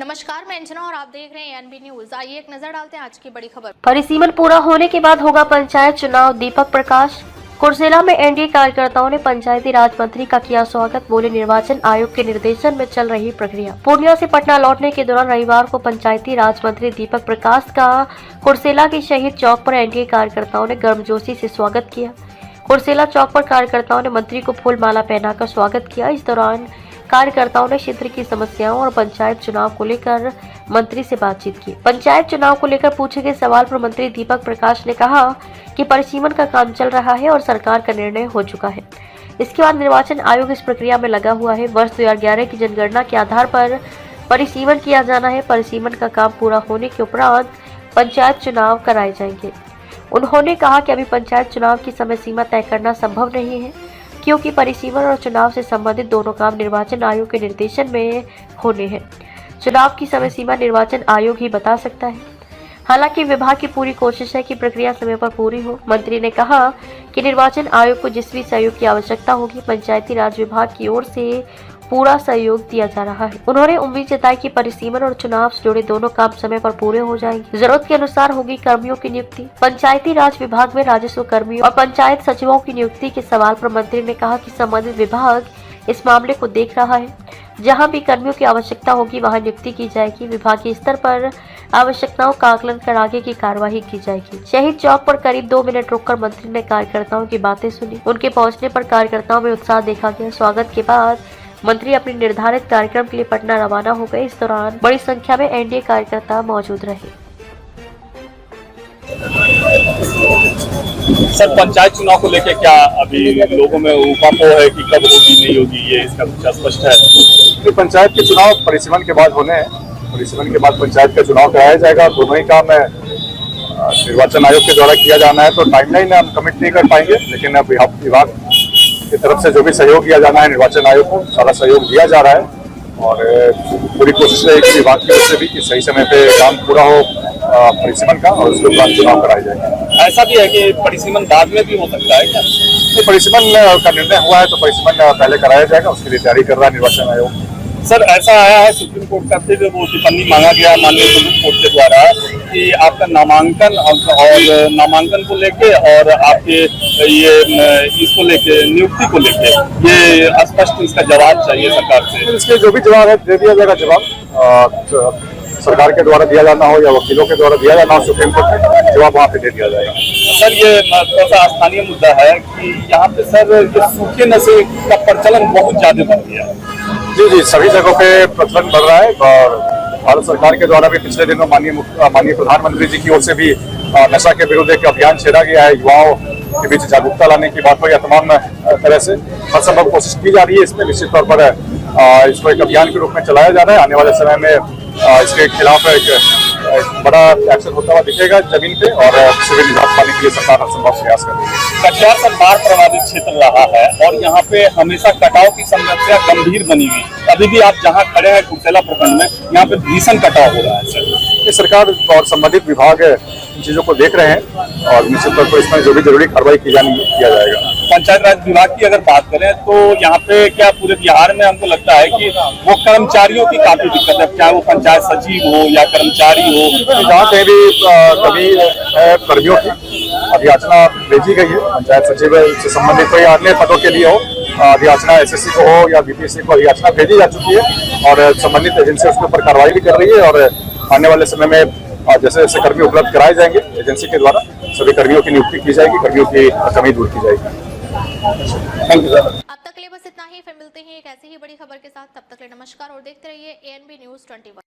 नमस्कार, मैं अंजना और आप देख रहे हैं एनबी न्यूज। आइए एक नजर डालते हैं आज की बड़ी खबर। परिसीमन पूरा होने के बाद होगा पंचायत चुनाव। दीपक प्रकाश। कुर्सेला में एनडीए कार्यकर्ताओं ने पंचायती राज मंत्री का किया स्वागत। बोले, निर्वाचन आयोग के निर्देशन में चल रही प्रक्रिया। पूर्णिया से पटना लौटने के दौरान रविवार को पंचायती राज मंत्री दीपक प्रकाश का कुर्सेला के शहीद चौक पर एनडीए कार्यकर्ताओं ने गर्मजोशी से स्वागत किया। कुर्सेला चौक पर कार्यकर्ताओं ने मंत्री को फूल माला पहनाकर स्वागत किया। इस दौरान कार्यकर्ताओं ने क्षेत्र की समस्याओं और पंचायत चुनाव को लेकर मंत्री से बातचीत की। पंचायत चुनाव को लेकर पूछे गए सवाल पर मंत्री दीपक प्रकाश ने कहा कि परिसीमन का काम चल रहा है और सरकार का निर्णय हो चुका है। इसके बाद निर्वाचन आयोग इस प्रक्रिया में लगा हुआ है। वर्ष 2011 की जनगणना के आधार पर परिसीमन किया जाना है। परिसीमन का काम पूरा होने के उपरांत पंचायत चुनाव कराए जाएंगे। उन्होंने कहा कि अभी पंचायत चुनाव की समय सीमा तय करना संभव नहीं है, क्योंकि परिसीमन और चुनाव से संबंधित दोनों काम निर्वाचन आयोग के निर्देशन में होने हैं। चुनाव की समय सीमा निर्वाचन आयोग ही बता सकता है। हालांकि विभाग की पूरी कोशिश है कि प्रक्रिया समय पर पूरी हो। मंत्री ने कहा कि निर्वाचन आयोग को जिस भी सहयोग की आवश्यकता होगी, पंचायती राज विभाग की ओर से पूरा सहयोग दिया जा रहा है। उन्होंने उम्मीद जताई कि परिसीमन और चुनाव से जुड़े दोनों काम समय पर पूरे हो जाएंगे। जरूरत के अनुसार होगी कर्मियों की नियुक्ति। पंचायती राज विभाग में राजस्व कर्मियों और पंचायत सचिवों की नियुक्ति के सवाल पर मंत्री ने कहा कि संबंधित विभाग इस मामले को देख रहा है। जहां भी कर्मियों की आवश्यकता होगी वहां नियुक्ति की जाएगी। विभागीय स्तर पर आवश्यकताओं का आकलन कर आगे की कार्यवाही की जाएगी। शहीद चौक पर करीब 2 मिनट रुककर मंत्री ने कार्यकर्ताओं की बातें सुनी। उनके पहुंचने पर कार्यकर्ताओं में उत्साह देखा गया। स्वागत के बाद मंत्री अपने निर्धारित कार्यक्रम के लिए पटना रवाना हो गए। इस दौरान बड़ी संख्या में एनडीए कार्यकर्ता मौजूद रहे। सर, पंचायत चुनाव को लेकर क्या अभी लोगों में ऊहापोह है कि कब होगी नहीं होगी, ये इसका कुछ स्पष्ट है? तो पंचायत के चुनाव परिसीमन के बाद होने हैं। परिसीमन के बाद पंचायत का चुनाव कराया जाएगा। दोनों ही काम है निर्वाचन आयोग के द्वारा किया जाना है, तो टाइमलाइन हम कमिट नहीं कर पाएंगे, लेकिन अब विभाग की तरफ से जो भी सहयोग दिया जाना है निर्वाचन आयोग को, सारा सहयोग दिया जा रहा है। और पूरी कोशिश रहेगी विभाग की ओर से भी कि सही समय पे काम पूरा हो परिसीमन का, और उसके उपरांत चुनाव कराए जाएंगे। ऐसा भी है कि परिसीमन बाद में भी हो सकता है क्या? परिसीमन का निर्णय हुआ है तो परिसीमन पहले कराया जाएगा, उसके लिए तैयारी कर रहा है निर्वाचन आयोग। सर, ऐसा आया है सुप्रीम कोर्ट का फिर वो टिप्पणी मांगा गया माननीय सुप्रीम कोर्ट के द्वारा कि आपका नामांकन और नामांकन को लेके और आपके ये इसको लेके नियुक्ति को लेके ये स्पष्ट इसका जवाब चाहिए सरकार से। इसके जो भी जवाब है दे दिया जाएगा। जवाब सरकार के द्वारा दिया जाना हो या वकीलों के द्वारा दिया जाना हो सुप्रीम कोर्ट में, जवाब वहाँ पे दे दिया जाएगा। सर, ये थोड़ा सा स्थानीय मुद्दा है कि यहाँ पे सर ये सूखे नशे का प्रचलन बहुत ज्यादा बढ़ गया है। जी, सभी जगहों पे प्रचलन बढ़ रहा है। और भारत सरकार के द्वारा भी पिछले दिनों माननीय प्रधानमंत्री जी की ओर से भी नशा के विरुद्ध एक अभियान छेड़ा गया है। युवाओं के बीच जागरूकता लाने की बात हो या तमाम तरह से हर संभव कोशिश की जा रही है। इसमें निश्चित तौर पर इसको एक अभियान के रूप में चलाया जा रहा है। आने वाले समय में इसके खिलाफ एक बड़ा एक्शन होता हुआ दिखेगा जमीन पे, और सिविल निजात पाने के लिए सरकार हर संभव प्रयास कर रही है। कटिहार सर बाढ़ प्रभावित क्षेत्र रहा है और यहाँ पे हमेशा कटाव की समस्या गंभीर बनी हुई। अभी भी आप जहाँ खड़े हैं कुर्सेला प्रखंड में, यहाँ पे भीषण कटाव हो रहा है सर। ये सरकार और संबंधित विभाग इन चीजों को देख रहे हैं और निश्चित तौर पर इसमें जो भी जरूरी कार्रवाई किया जाएगा। पंचायत राज विभाग की अगर बात करें तो यहाँ पे क्या पूरे बिहार में हमको लगता है कि वो कर्मचारियों की काफी दिक्कत है, चाहे वो पंचायत सचिव हो या कर्मचारी हो। जहाँ कहीं भी कभी कर्मियों की अभियाचना भेजी गई है, पंचायत सचिव से संबंधित कोई अन्य पदों के लिए हो, अभियाचना एसएससी को हो या बीपीएससी को अभियाचना भेजी जा चुकी है और संबंधित एजेंसी उसके ऊपर कार्रवाई भी कर रही है। और आने वाले समय में जैसे जैसे कर्मी उपलब्ध कराए जाएंगे एजेंसी के द्वारा, सभी कर्मियों की नियुक्ति की जाएगी, कर्मियों की कमी दूर की जाएगी। Thank you sir. अब तक के लिए बस इतना ही। फिर मिलते हैं एक ऐसी ही बड़ी खबर के साथ। तब तक के लिए नमस्कार और देखते रहिए एएनबी न्यूज 21।